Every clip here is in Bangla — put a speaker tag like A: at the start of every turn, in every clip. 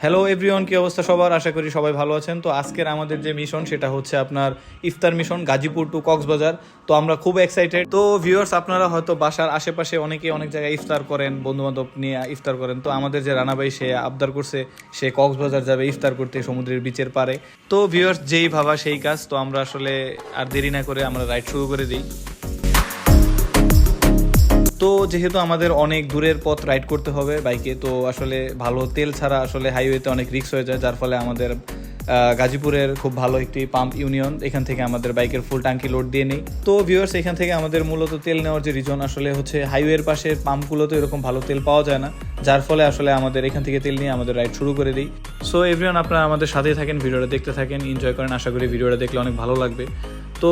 A: হ্যালো এভরিওয়ান, কি অবস্থা সবার? আশা করি সবাই ভালো আছেন। তো আজকের আমাদের যে মিশন সেটা হচ্ছে আপনার ইফতার মিশন, গাজীপুর টু কক্সবাজার। তো আমরা খুব এক্সাইটেড। তো ভিউয়ার্স, আপনারা হয়তো বাসার আশেপাশে অনেকে অনেক জায়গায় ইফতার করেন, বন্ধুবান্ধব নিয়ে ইফতার করেন। তো আমাদের যে রানা ভাই, সে আবদার করছে সে কক্সবাজার যাবে ইফতার করতে সমুদ্রের বিচের পারে। তো ভিউয়ার্স, যেই ভাবা সেই কাজ। তো আমরা আসলে আর দেরি না করে আমরা রাইড শুরু করে দিই। তো যেহেতু আমাদের অনেক দূরের পথ রাইড করতে হবে বাইকে, তো আসলে ভালো তেল ছাড়া আসলে হাইওয়েতে অনেক রিস্ক হয়ে যায়, যার ফলে আমাদের গাজীপুরের খুব ভালো একটি পাম্প ইউনিয়ন, এখান থেকে আমাদের বাইকের ফুল ট্যাঙ্কি লোড দিয়ে নিই। তো ভিউয়ার্স, এখান থেকে আমাদের মূলত তেল নেওয়ার যে রিজন আসলে হচ্ছে হাইওয়ের পাশের পাম্পগুলোতে এরকম ভালো তেল পাওয়া যায় না, যার ফলে আসলে আমাদের এখান থেকে তেল নিয়ে আমাদের রাইড শুরু করে দিই। সো এভরিওয়ান, আপনারা আমাদের সাথেই থাকেন, ভিডিওটা দেখতে থাকেন, এনজয় করেন। আশা করি ভিডিওটা দেখলে অনেক ভালো লাগবে। তো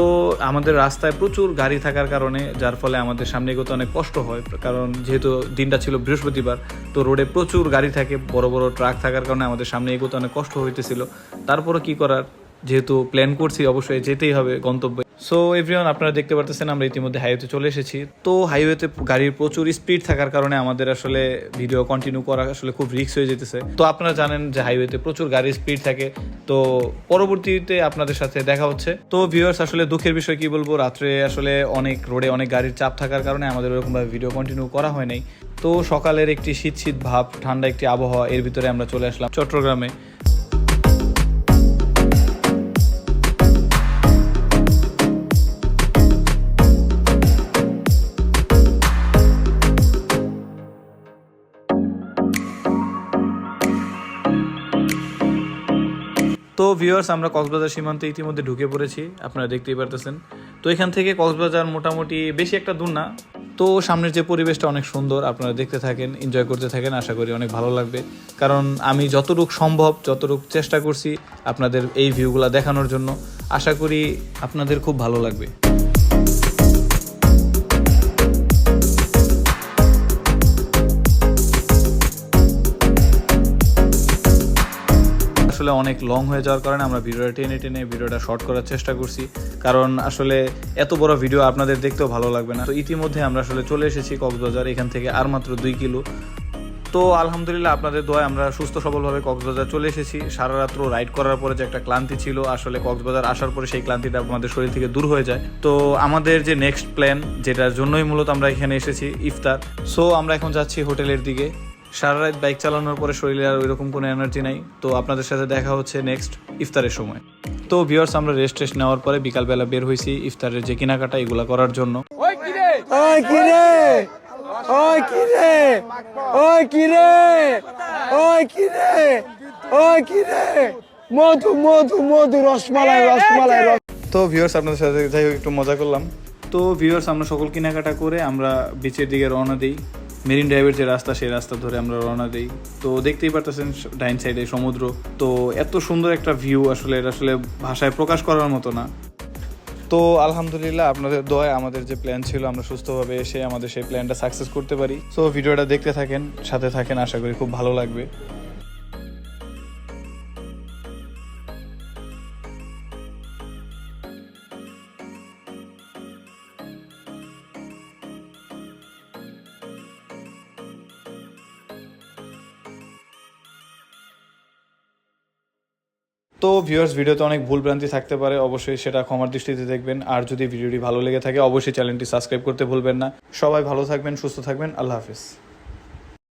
A: আমাদের রাস্তায় প্রচুর গাড়ি থাকার কারণে যার ফলে আমাদের সামনে এগোতে অনেক কষ্ট হয়, কারণ যেহেতু দিনটা ছিল বৃহস্পতিবার, তো রোডে প্রচুর গাড়ি থাকে, বড় বড় ট্রাক থাকার কারণে আমাদের সামনে এগোতে অনেক কষ্ট হইতেছিল। তারপরে কি করার, যেহেতু প্ল্যান করছি অবশ্যই যেতেই হবে গন্তব্যে। সো এভরিওয়ান, আপনারা দেখতে পারতেছেন আমরা ইতিমধ্যে হাইওয়েতে চলে এসেছি। তো হাইওয়েতে গাড়ির প্রচুর স্পিড থাকার কারণে আমাদের আসলে ভিডিও কন্টিনিউ করা আসলে খুব রিস্ক হয়ে যেতেছে। তো আপনারা জানেন যে হাইওয়েতে প্রচুর গাড়ির স্পিড থাকে। তো পরবর্তীতে আপনাদের সাথে দেখা হচ্ছে। তো ভিউয়ার্স, আসলে দুঃখের বিষয় কি বলবো, রাত্রে আসলে অনেক রোডে অনেক গাড়ির চাপ থাকার কারণে আমাদের ওরকমভাবে ভিডিও কন্টিনিউ করা হয় নাই। তো সকালের একটি শীত শীত ভাব, ঠান্ডা একটি আবহাওয়া, এর ভিতরে আমরা চলে আসলাম চট্টগ্রামে। তো ভিউয়ার্স, আমরা কক্সবাজার সীমান্তে ইতিমধ্যে ঢুকে পড়েছি, আপনারা দেখতেই পারতেছেন। তো এখান থেকে কক্সবাজার মোটামুটি বেশি একটা দূর না। তো সামনের যে পরিবেশটা অনেক সুন্দর, আপনারা দেখতে থাকেন, এনজয় করতে থাকেন, আশা করি অনেক ভালো লাগবে। কারণ আমি যতটুকু সম্ভব যতটুকু চেষ্টা করছি আপনাদের এই ভিউগুলো দেখানোর জন্য, আশা করি আপনাদের খুব ভালো লাগবে। আসলে অনেক লং হয়ে যাওয়ার কারণে আমরা ভিডিওটা টেনে টেনে ভিডিওটা শর্ট করার চেষ্টা করছি, কারণ আসলে এত বড় ভিডিও আপনাদের দেখতেও ভালো লাগবে না। তো ইতিমধ্যে আমরা আসলে চলে এসেছি কক্সবাজার, এখান থেকে আর মাত্র 2 কিলো। তো আলহামদুলিল্লাহ, আপনাদের দোয়ায় আমরা সুস্থ সবলভাবে কক্সবাজার চলে এসেছি। সারা রাত্র রাইড করার পরে যে একটা ক্লান্তি ছিল, আসলে কক্সবাজার আসার পরে সেই ক্লান্তিটা আমাদের শরীর থেকে দূর হয়ে যায়। তো আমাদের যে নেক্সট প্ল্যান, যেটার জন্যই মূলত আমরা এখানে এসেছি, ইফতার। সো আমরা এখন যাচ্ছি হোটেলের দিকে। সারা রাত বাইক চালানোর পরে শরীরে আর ওইরকম কোনো এনার্জি নাই। তো আপনাদের সাথে দেখা হচ্ছে নেক্সট ইফতারের সময়। তো ভিউয়ার্স, আমরা রেস্ট নেওয়ার পরে বিকালবেলা বের হয়েছি ইফতারের যে কেনাকাটা এগুলা করার জন্য। তো ভিউয়ার্স, আপনাদের সাথে যাই হোক একটু মজা করলাম। তো ভিউয়ার্স, আমরা সকল কেনাকাটা করে আমরা বিচের দিকে রওনা দিই। মেরিন ড্রাইভের যে রাস্তা, সেই রাস্তা ধরে আমরা রওনা দিই। তো দেখতেই পারতেছেন ডাইন সাইডে সমুদ্র। তো এত সুন্দর একটা ভিউ, আসলে এটা আসলে ভাষায় প্রকাশ করার মতো না। তো আলহামদুলিল্লাহ, আপনাদের দোয়ায় আমাদের যে প্ল্যান ছিল, আমরা সুস্থভাবে এসে আমাদের সেই প্ল্যানটা সাকসেস করতে পারি। সো ভিডিওটা দেখতে থাকেন, সাথে থাকেন, আশা করি খুব ভালো লাগবে। তো ভিউয়ার্স, ভিডিওতে অনেক ভুলভ্রান্তি থাকতে পারে, অবশ্যই সেটা ক্ষমার দৃষ্টিতে দেখবেন। আর যদি ভিডিওটি ভালো লেগে থাকে, অবশ্যই চ্যানেলটি সাবস্ক্রাইব করতে ভুলবেন না। সবাই ভালো থাকবেন, সুস্থ থাকবেন, আল্লাহ হাফিজ।